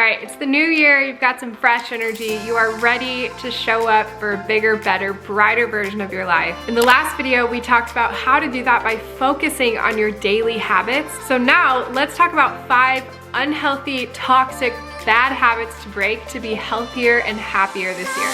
right, it's the new year, you've got some fresh energy, you are ready to show up for a bigger, better, brighter version of your life. In the last video, we talked about how to do that by focusing on your daily habits. So now let's talk about 5 unhealthy, toxic, bad habits to break to be healthier and happier this year.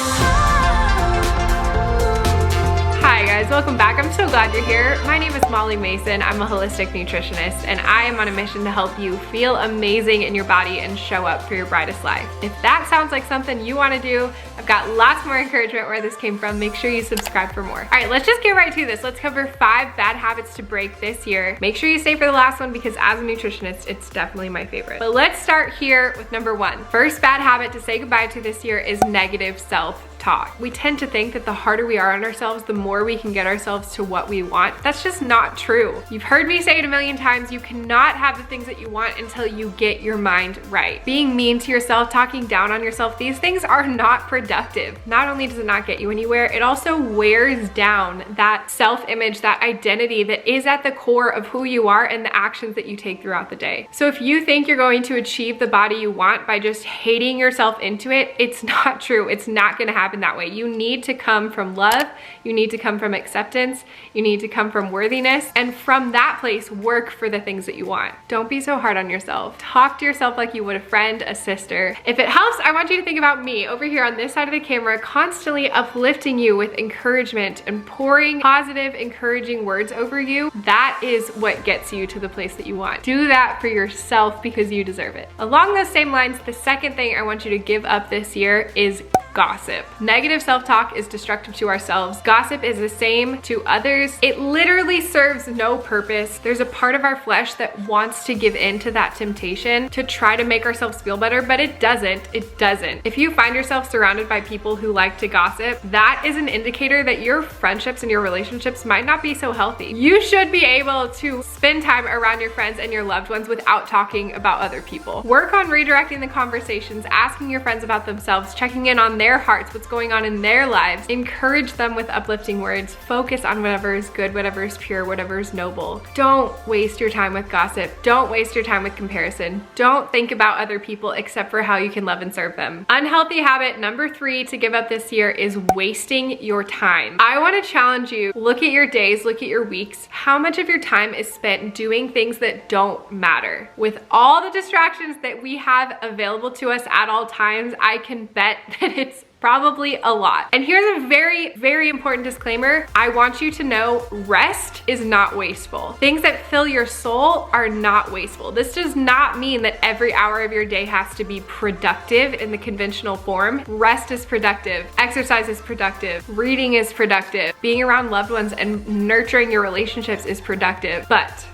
Hi guys, welcome back. I'm so glad you're here. My name is Mollie Mason. I'm a holistic nutritionist and I am on a mission to help you feel amazing in your body and show up for your brightest life. If that sounds like something you want to do, I've got lots more encouragement where this came from. Make sure you subscribe for more. All right, let's just get right to this. Let's cover 5 bad habits to break this year. Make sure you stay for the last one because as a nutritionist, it's definitely my favorite. But let's start here with number 1. First bad habit to say goodbye to this year is negative self-talk. We tend to think that the harder we are on ourselves, the more we can get ourselves to what we want. That's just not true. You've heard me say it a million times, you cannot have the things that you want until you get your mind right. Being mean to yourself, talking down on yourself, these things are not productive. Not only does it not get you anywhere, it also wears down that self-image, that identity that is at the core of who you are and the actions that you take throughout the day. So if you think you're going to achieve the body you want by just hating yourself into it, it's not true. It's not gonna happen that way. You need to come from love, you need to come from acceptance, you need to come from worthiness, and from that place, work for the things that you want. Don't be so hard on yourself. Talk to yourself like you would a friend, a sister. If it helps, I want you to think about me over here on this side of the camera, constantly uplifting you with encouragement and pouring positive, encouraging words over you. That is what gets you to the place that you want. Do that for yourself because you deserve it. Along those same lines, the second thing I want you to give up this year is gossip. Negative self-talk is destructive to ourselves. Gossip is the same to others. It literally serves no purpose. There's a part of our flesh that wants to give in to that temptation to try to make ourselves feel better, but it doesn't. It doesn't. If you find yourself surrounded by people who like to gossip, that is an indicator that your friendships and your relationships might not be so healthy. You should be able to spend time around your friends and your loved ones without talking about other people. Work on redirecting the conversations, asking your friends about themselves, checking in on their hearts, what's going on in their lives. Encourage them with uplifting words. Focus on whatever is good, whatever is pure, whatever is noble. Don't waste your time with gossip. Don't waste your time with comparison. Don't think about other people except for how you can love and serve them. Unhealthy habit number 3 to give up this year is wasting your time. I want to challenge you, look at your days, look at your weeks. How much of your time is spent doing things that don't matter? With all the distractions that we have available to us at all times, I can bet that it's probably a lot. And here's a very, very important disclaimer. I want you to know rest is not wasteful. Things that fill your soul are not wasteful. This does not mean that every hour of your day has to be productive in the conventional form. Rest is productive. Exercise is productive. Reading is productive. Being around loved ones and nurturing your relationships is productive. But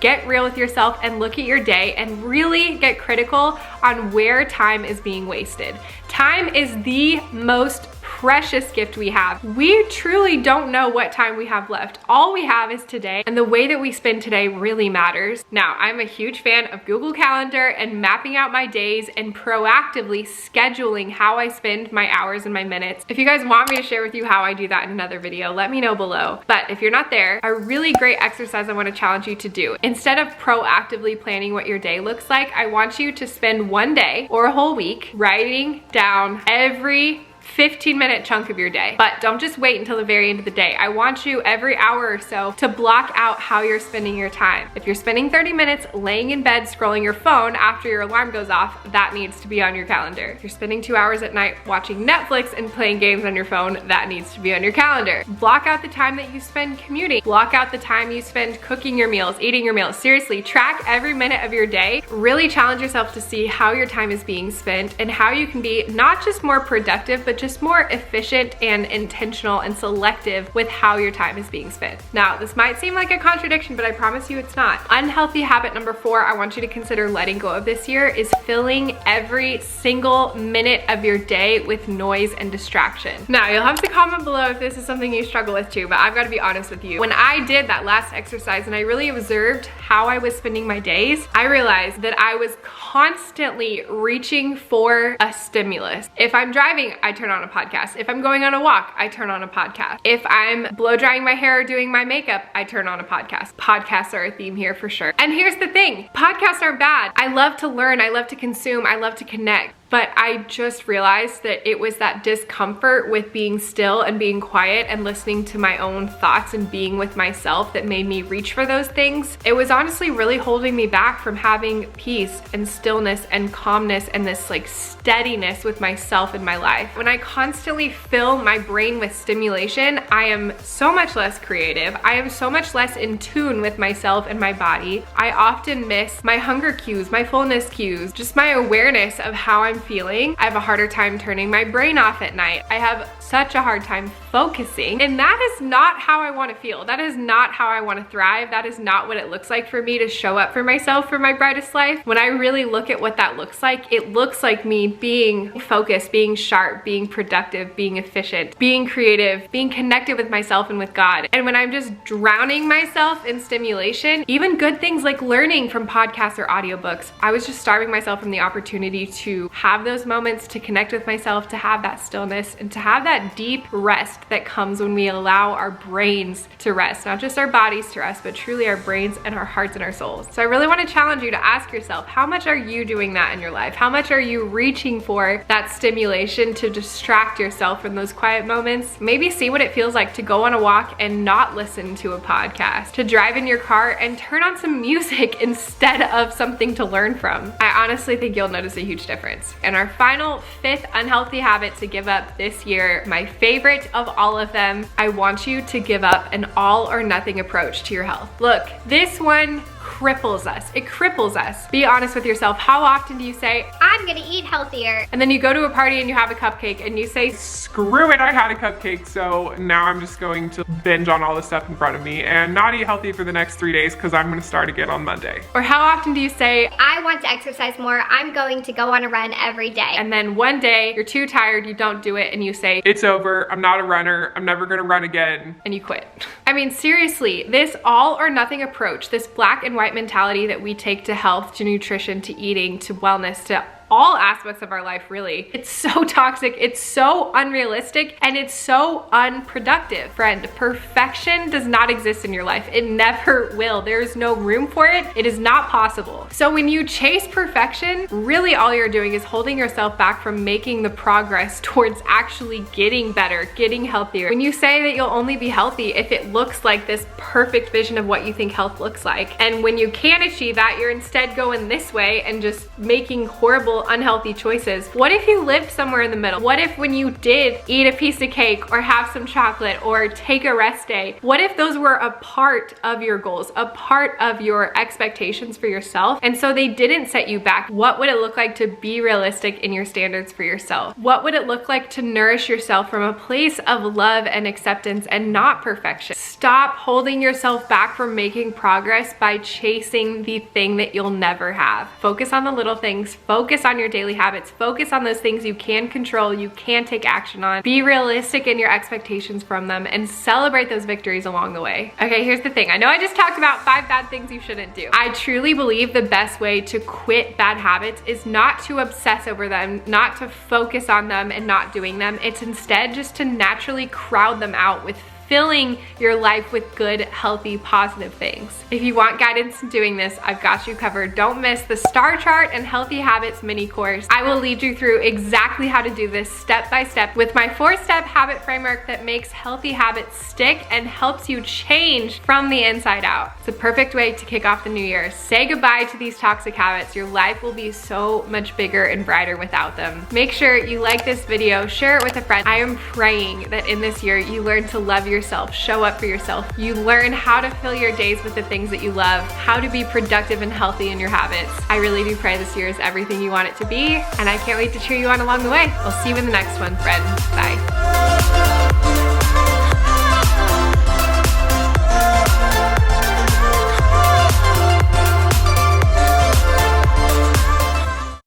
get real with yourself and look at your day and really get critical on where time is being wasted. Time is the most precious gift we have. We truly don't know what time we have left. All we have is today, and the way that we spend today really matters. Now, I'm a huge fan of Google Calendar and mapping out my days and proactively scheduling how I spend my hours and my minutes. If you guys want me to share with you how I do that in another video, let me know below. But if you're not there, a really great exercise I want to challenge you to do. Instead of proactively planning what your day looks like, I want you to spend one day or a whole week writing down every 15-minute chunk of your day. But don't just wait until the very end of the day. I want you every hour or so to block out how you're spending your time. If you're spending 30 minutes laying in bed scrolling your phone after your alarm goes off, that needs to be on your calendar. If you're spending 2 hours at night watching Netflix and playing games on your phone, that needs to be on your calendar. Block out the time that you spend commuting. Block out the time you spend cooking your meals, eating your meals. Seriously, track every minute of your day. Really challenge yourself to see how your time is being spent and how you can be not just more productive, but just more efficient and intentional and selective with how your time is being spent. Now, this might seem like a contradiction, but I promise you it's not. Unhealthy habit number 4 I want you to consider letting go of this year is filling every single minute of your day with noise and distraction. Now, you'll have to comment below if this is something you struggle with too, but I've got to be honest with you. When I did that last exercise and I really observed how I was spending my days, I realized that I was constantly reaching for a stimulus. If I'm driving, I turn on a podcast. If I'm going on a walk, I turn on a podcast. If I'm blow drying my hair or doing my makeup, I turn on a podcast. Podcasts are a theme here for sure. And here's the thing, podcasts aren't bad. I love to learn, I love to consume, I love to connect. But I just realized that it was that discomfort with being still and being quiet and listening to my own thoughts and being with myself that made me reach for those things. It was honestly really holding me back from having peace and stillness and calmness and this like steadiness with myself in my life. When I constantly fill my brain with stimulation, I am so much less creative. I am so much less in tune with myself and my body. I often miss my hunger cues, my fullness cues, just my awareness of how I'm feeling. I have a harder time turning my brain off at night. I have such a hard time focusing, and that is not how I want to feel. That is not how I want to thrive. That is not what it looks like for me to show up for myself for my brightest life. When I really look at what that looks like, it looks like me being focused, being sharp, being productive, being efficient, being creative, being connected with myself and with God. And when I'm just drowning myself in stimulation, even good things like learning from podcasts or audiobooks, I was just starving myself from the opportunity to have those moments, to connect with myself, to have that stillness, and to have that deep rest that comes when we allow our brains to rest, not just our bodies to rest, but truly our brains and our hearts and our souls. So I really want to challenge you to ask yourself, how much are you doing that in your life? How much are you reaching for that stimulation to distract yourself from those quiet moments? Maybe see what it feels like to go on a walk and not listen to a podcast, to drive in your car and turn on some music instead of something to learn from. I honestly think you'll notice a huge difference. And our final 5th unhealthy habit to give up this year, my favorite of all of them, I want you to give up an all or nothing approach to your health. Look, this one cripples us. It cripples us. Be honest with yourself. How often do you say, I'm gonna eat healthier? And then you go to a party and you have a cupcake and you say, screw it, I had a cupcake, so now I'm just going to binge on all the stuff in front of me and not eat healthy for the next 3 days because I'm gonna start again on Monday. Or how often do you say, I want to exercise more, I'm going to go on a run every day. And then one day you're too tired, you don't do it, and you say, it's over, I'm not a runner, I'm never gonna run again. And you quit. I mean, seriously, this all or nothing approach, this black and white mentality that we take to health, to nutrition, to eating, to wellness, to all aspects of our life, really. It's so toxic, it's so unrealistic, and it's so unproductive. Friend, perfection does not exist in your life. It never will. There is no room for it. It is not possible. So when you chase perfection, really all you're doing is holding yourself back from making the progress towards actually getting better, getting healthier. When you say that you'll only be healthy if it looks like this perfect vision of what you think health looks like, and when you can't achieve that, you're instead going this way and just making horrible, unhealthy choices. What if you lived somewhere in the middle? What if when you did eat a piece of cake or have some chocolate or take a rest day, what if those were a part of your goals, a part of your expectations for yourself, and so they didn't set you back? What would it look like to be realistic in your standards for yourself? What would it look like to nourish yourself from a place of love and acceptance and not perfection? Stop holding yourself back from making progress by chasing the thing that you'll never have. Focus on the little things, focus on your daily habits, focus on those things you can control, you can take action on. Be realistic in your expectations from them and celebrate those victories along the way. Okay, here's the thing. I know I just talked about 5 bad things you shouldn't do. I truly believe the best way to quit bad habits is not to obsess over them, not to focus on them and not doing them. It's instead just to naturally crowd them out with filling your life with good, healthy, positive things. If you want guidance in doing this, I've got you covered. Don't miss the Star Chart and Healthy Habits mini course. I will lead you through exactly how to do this step by step with my 4-step habit framework that makes healthy habits stick and helps you change from the inside out. It's a perfect way to kick off the new year. Say goodbye to these toxic habits. Your life will be so much bigger and brighter without them. Make sure you like this video, share it with a friend. I am praying that in this year you learn to love yourself, show up for yourself. You learn how to fill your days with the things that you love, how to be productive and healthy in your habits. I really do pray this year is everything you want it to be, and I can't wait to cheer you on along the way. I'll see you in the next one, friend. Bye.